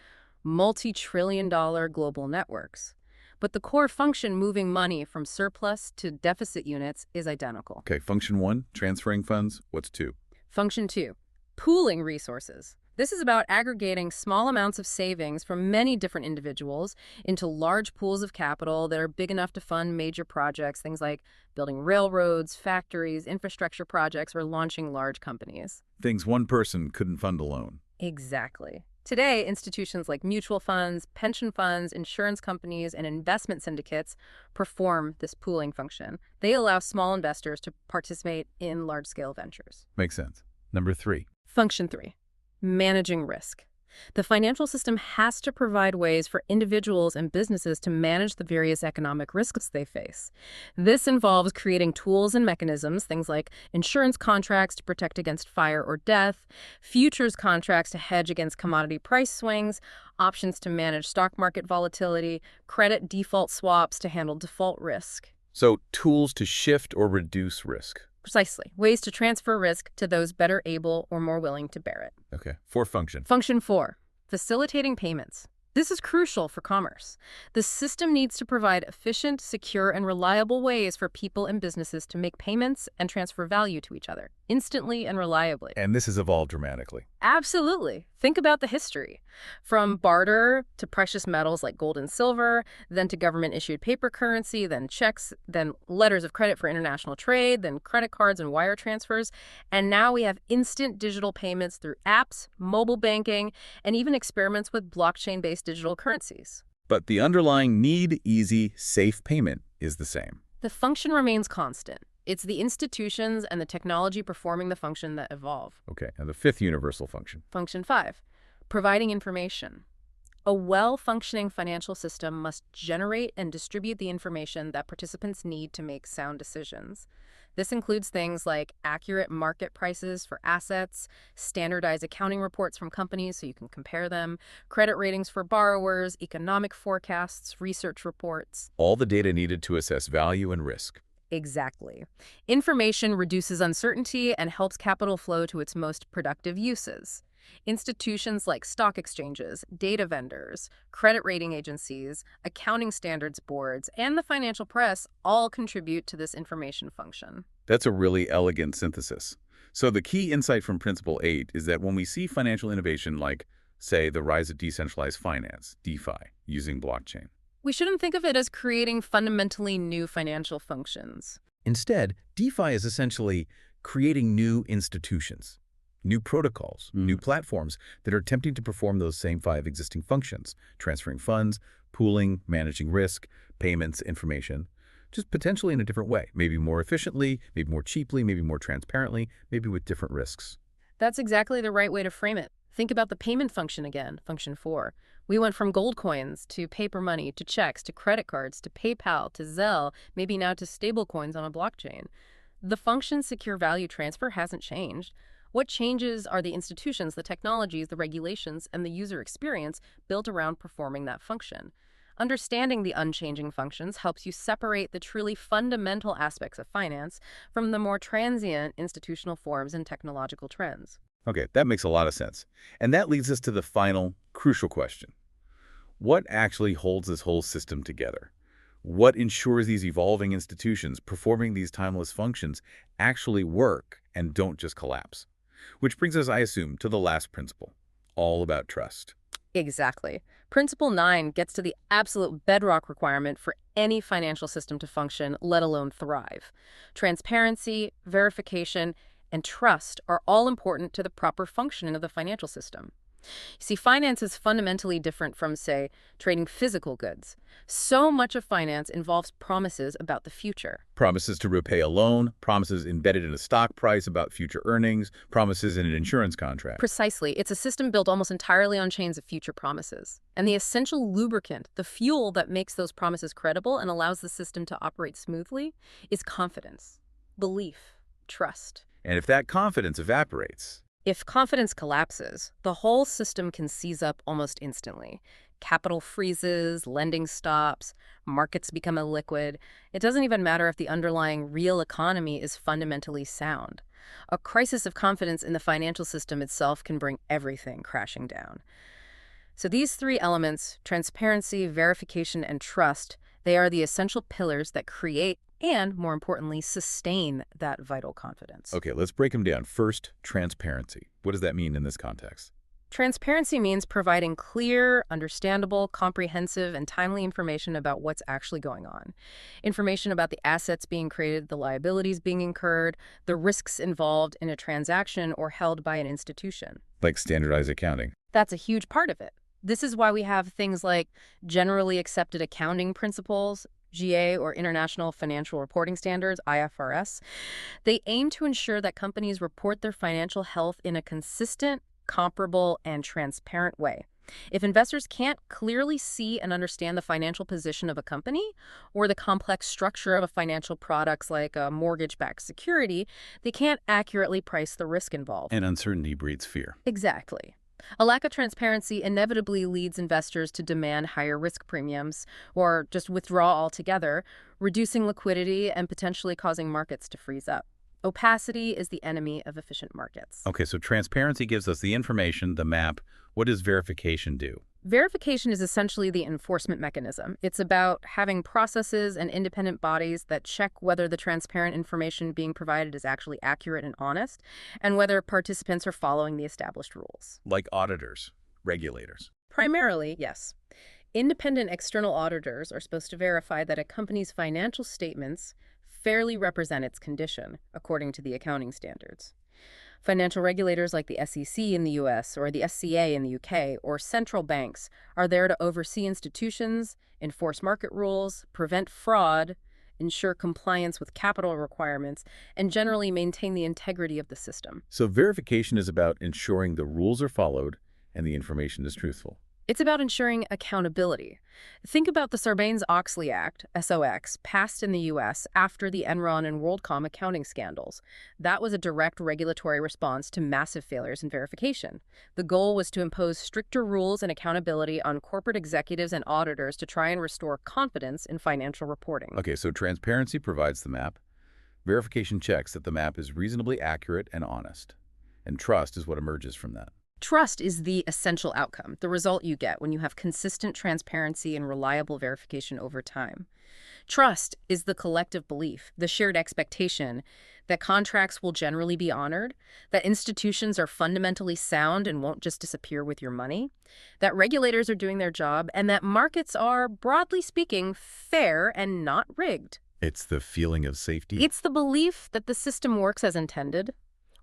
multi-trillion-dollar global networks. But the core function, moving money from surplus to deficit units, is identical. Okay, function 1, transferring funds. What's 2? Function 2, pooling resources. This is about aggregating small amounts of savings from many different individuals into large pools of capital that are big enough to fund major projects, things like building railroads, factories, infrastructure projects, or launching large companies. Things one person couldn't fund alone. Exactly. Today, institutions like mutual funds, pension funds, insurance companies, and investment syndicates perform this pooling function. They allow small investors to participate in large-scale ventures. Makes sense. Number 3. Function 3. Managing risk. The financial system has to provide ways for individuals and businesses to manage the various economic risks they face. This involves creating tools and mechanisms, things like insurance contracts to protect against fire or death, futures contracts to hedge against commodity price swings, options to manage stock market volatility, credit default swaps to handle default risk. So, tools to shift or reduce risk. Precisely. Ways to transfer risk to those better able or more willing to bear it. Okay. 4th function. Function 4, facilitating payments. This is crucial for commerce. The system needs to provide efficient, secure, and reliable ways for people and businesses to make payments and transfer value to each other. instantly and reliably. And this has evolved dramatically. Absolutely. Think about the history. From barter to precious metals like gold and silver, then to government-issued paper currency, then checks, then letters of credit for international trade, then credit cards and wire transfers. And now we have instant digital payments through apps, mobile banking, and even experiments with blockchain-based digital currencies. But the underlying need, easy, safe payment is the same. The function remains constant. It's the institutions and the technology performing the function that evolve. Okay, and the fifth universal function. Function 5, providing information. A well-functioning financial system must generate and distribute the information that participants need to make sound decisions. This includes things like accurate market prices for assets, standardized accounting reports from companies so you can compare them, credit ratings for borrowers, economic forecasts, research reports. All the data needed to assess value and risk. Exactly. Information reduces uncertainty and helps capital flow to its most productive uses. Institutions like stock exchanges, data vendors, credit rating agencies, accounting standards boards, and the financial press all contribute to this information function. That's a really elegant synthesis. So the key insight from Principle 8 is that when we see financial innovation like, say, the rise of decentralized finance, DeFi, using blockchain, we shouldn't think of it as creating fundamentally new financial functions. instead, DeFi is essentially creating new institutions, new protocols, new platforms that are attempting to perform those same 5 existing functions: transferring funds, pooling, managing risk, payments, information, just potentially in a different way, maybe more efficiently, maybe more cheaply, maybe more transparently, maybe with different risks. That's exactly the right way to frame it. Think about the payment function again, function 4. We went from gold coins to paper money to checks to credit cards to PayPal to Zelle, maybe now to stable coins on a blockchain. The function's secure value transfer hasn't changed. What changes are the institutions, the technologies, the regulations, and the user experience built around performing that function. Understanding the unchanging functions helps you separate the truly fundamental aspects of finance from the more transient institutional forms and technological trends. Okay, that makes a lot of sense. And that leads us to the final, crucial question. What actually holds this whole system together? What ensures these evolving institutions performing these timeless functions actually work and don't just collapse? Which brings us, I assume, to the last principle, all about trust. Exactly. Principle 9 gets to the absolute bedrock requirement for any financial system to function, let alone thrive. Transparency, verification, and trust are all important to the proper functioning of the financial system. You see, finance is fundamentally different from, say, trading physical goods. So much of finance involves promises about the future. Promises to repay a loan, promises embedded in a stock price about future earnings, promises in an insurance contract. Precisely. It's a system built almost entirely on chains of future promises. And the essential lubricant, the fuel that makes those promises credible and allows the system to operate smoothly, is confidence, belief, trust. And if that confidence evaporates, if confidence collapses, the whole system can seize up almost instantly. Capital freezes, lending stops, markets become illiquid. It doesn't even matter if the underlying real economy is fundamentally sound. A crisis of confidence in the financial system itself can bring everything crashing down. So these 3 elements, transparency, verification, and trust, they are the essential pillars that create and, more importantly, sustain that vital confidence. Okay, let's break them down. First, transparency. What does that mean in this context? Transparency means providing clear, understandable, comprehensive, and timely information about what's actually going on. Information about the assets being created, the liabilities being incurred, the risks involved in a transaction or held by an institution. Like standardized accounting. That's a huge part of it. This is why we have things like generally accepted accounting principles, GA, or International Financial Reporting Standards, IFRS. They aim to ensure that companies report their financial health in a consistent, comparable, and transparent way. If investors can't clearly see and understand the financial position of a company or the complex structure of a financial products like a mortgage-backed security, they can't accurately price the risk involved. And uncertainty breeds fear. Exactly. A lack of transparency inevitably leads investors to demand higher risk premiums or just withdraw altogether, reducing liquidity and potentially causing markets to freeze up. Opacity is the enemy of efficient markets. Okay, so transparency gives us the information, the map. What does verification do? Verification is essentially the enforcement mechanism. It's about having processes and independent bodies that check whether the transparent information being provided is actually accurate and honest, and whether participants are following the established rules. Like auditors, regulators. Primarily, yes. Independent external auditors are supposed to verify that a company's financial statements fairly represent its condition, according to the accounting standards. Financial regulators like the SEC in the US or the SCA in the UK or central banks are there to oversee institutions, enforce market rules, prevent fraud, ensure compliance with capital requirements, and generally maintain the integrity of the system. So verification is about ensuring the rules are followed and the information is truthful. It's about ensuring accountability. Think about the Sarbanes-Oxley Act, SOX, passed in the U.S. after the Enron and WorldCom accounting scandals. That was a direct regulatory response to massive failures in verification. The goal was to impose stricter rules and accountability on corporate executives and auditors to try and restore confidence in financial reporting. Okay, so transparency provides the map. Verification checks that the map is reasonably accurate and honest. And trust is what emerges from that. Trust is the essential outcome, the result you get when you have consistent transparency and reliable verification over time. Trust is the collective belief, the shared expectation that contracts will generally be honored, that institutions are fundamentally sound and won't just disappear with your money, that regulators are doing their job, and that markets are, broadly speaking, fair and not rigged. It's the feeling of safety. It's the belief that the system works as intended.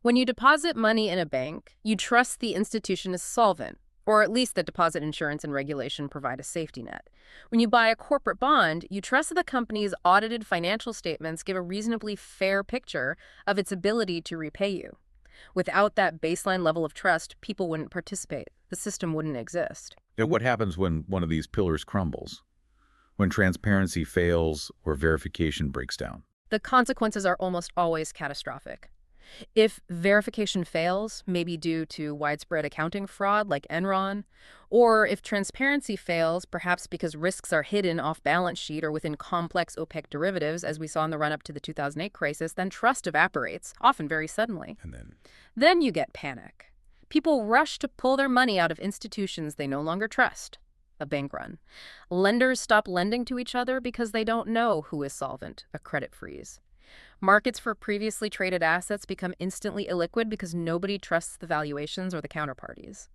When you deposit money in a bank, you trust the institution is solvent, or at least that deposit insurance and regulation provide a safety net. When you buy a corporate bond, you trust that the company's audited financial statements give a reasonably fair picture of its ability to repay you. Without that baseline level of trust, people wouldn't participate. The system wouldn't exist. And what happens when one of these pillars crumbles? When transparency fails or verification breaks down? The consequences are almost always catastrophic. If verification fails, maybe due to widespread accounting fraud like Enron, or if transparency fails, perhaps because risks are hidden off balance sheet or within complex opaque derivatives, as we saw in the run-up to the 2008 crisis, then trust evaporates, often very suddenly. And then you get panic. People rush to pull their money out of institutions they no longer trust. A bank run. Lenders stop lending to each other because they don't know who is solvent, a credit freeze. Markets for previously traded assets become instantly illiquid because nobody trusts the valuations or the counterparties.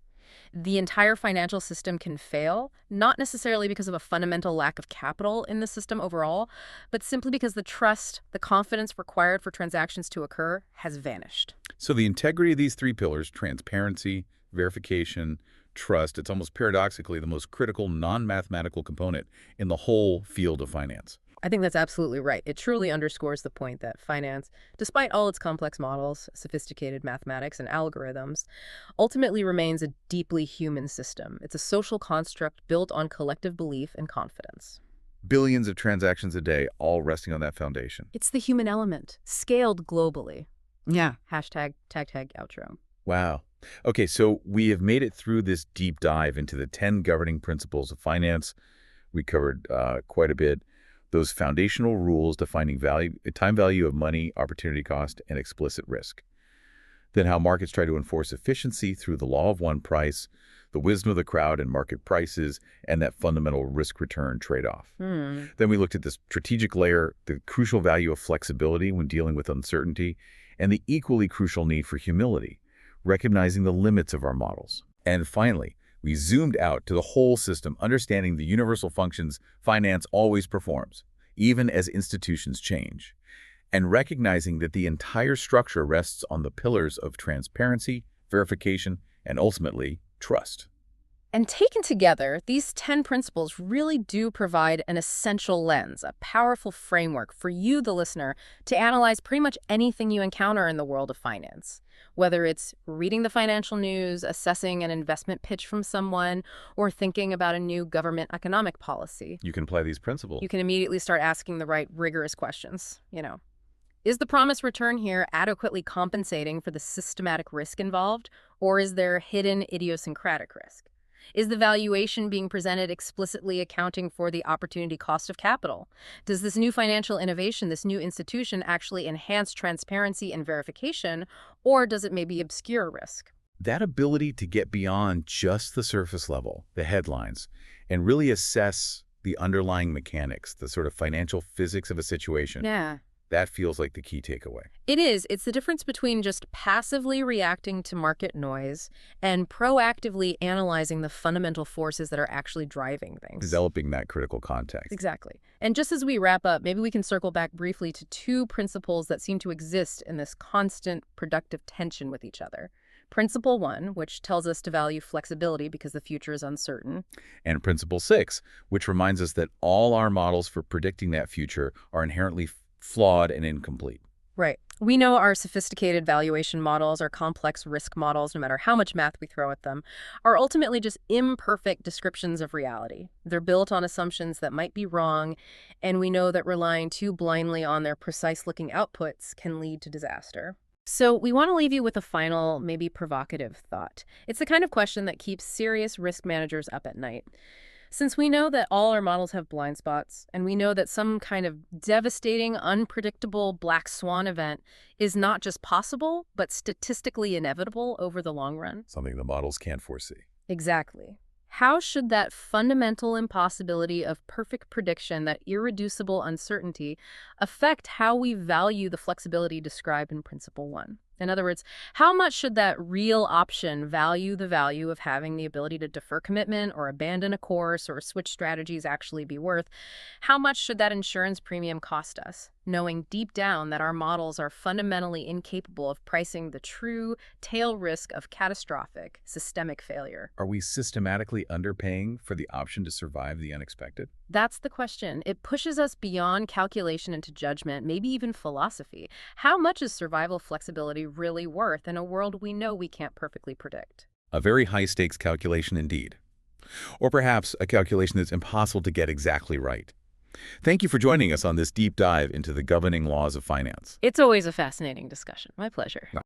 The entire financial system can fail, not necessarily because of a fundamental lack of capital in the system overall, but simply because the trust, the confidence required for transactions to occur, has vanished. So the integrity of these three pillars, transparency, verification, trust, it's almost paradoxically the most critical non-mathematical component in the whole field of finance. I think that's absolutely right. It truly underscores the point that finance, despite all its complex models, sophisticated mathematics, and algorithms, ultimately remains a deeply human system. It's a social construct built on collective belief and confidence. Billions of transactions a day, all resting on that foundation. It's the human element, scaled globally. Yeah. Hashtag tag outro. Wow. Okay, so we have made it through this deep dive into the 10 governing principles of finance. We covered quite a bit. Those foundational rules defining time value of money, opportunity cost, and explicit risk. Then how markets try to enforce efficiency through the law of one price, the wisdom of the crowd and market prices, and that fundamental risk-return trade-off. Then we looked at the strategic layer, the crucial value of flexibility when dealing with uncertainty, and the equally crucial need for humility, recognizing the limits of our models. And finally, we zoomed out to the whole system, understanding the universal functions finance always performs, even as institutions change, and recognizing that the entire structure rests on the pillars of transparency, verification, and ultimately, trust. And taken together, these 10 principles really do provide an essential lens, a powerful framework for you, the listener, to analyze pretty much anything you encounter in the world of finance. Whether it's reading the financial news, assessing an investment pitch from someone, or thinking about a new government economic policy. You can apply these principles. You can immediately start asking the right rigorous questions. Is the promised return here adequately compensating for the systematic risk involved, or is there hidden idiosyncratic risk? Is the valuation being presented explicitly accounting for the opportunity cost of capital? Does this new financial innovation, this new institution, actually enhance transparency and verification, or does it maybe obscure risk? That ability to get beyond just the surface level, the headlines, and really assess the underlying mechanics, the sort of financial physics of a situation, Yeah. that feels like the key takeaway. It is. It's the difference between just passively reacting to market noise and proactively analyzing the fundamental forces that are actually driving things. Developing that critical context. Exactly. And just as we wrap up, maybe we can circle back briefly to two principles that seem to exist in this constant productive tension with each other. Principle 1, which tells us to value flexibility because the future is uncertain. And Principle 6, which reminds us that all our models for predicting that future are inherently flawed and incomplete. Right. We know our sophisticated valuation models, our complex risk models, no matter how much math we throw at them, are ultimately just imperfect descriptions of reality. They're built on assumptions that might be wrong, and we know that relying too blindly on their precise-looking outputs can lead to disaster. So we want to leave you with a final, maybe provocative thought. It's the kind of question that keeps serious risk managers up at night. Since we know that all our models have blind spots, and we know that some kind of devastating, unpredictable black swan event is not just possible, but statistically inevitable over the long run. Something the models can't foresee. Exactly. How should that fundamental impossibility of perfect prediction, that irreducible uncertainty, affect how we value the flexibility described in Principle 1? In other words, how much should that real option value the value of having the ability to defer commitment or abandon a course or switch strategies actually be worth? How much should that insurance premium cost us, knowing deep down that our models are fundamentally incapable of pricing the true tail risk of catastrophic systemic failure? Are we systematically underpaying for the option to survive the unexpected? That's the question. It pushes us beyond calculation into judgment, maybe even philosophy. How much is survival flexibility really worth in a world we know we can't perfectly predict? A very high-stakes calculation indeed. Or perhaps a calculation that's impossible to get exactly right. Thank you for joining us on this deep dive into the governing laws of finance. It's always a fascinating discussion. My pleasure.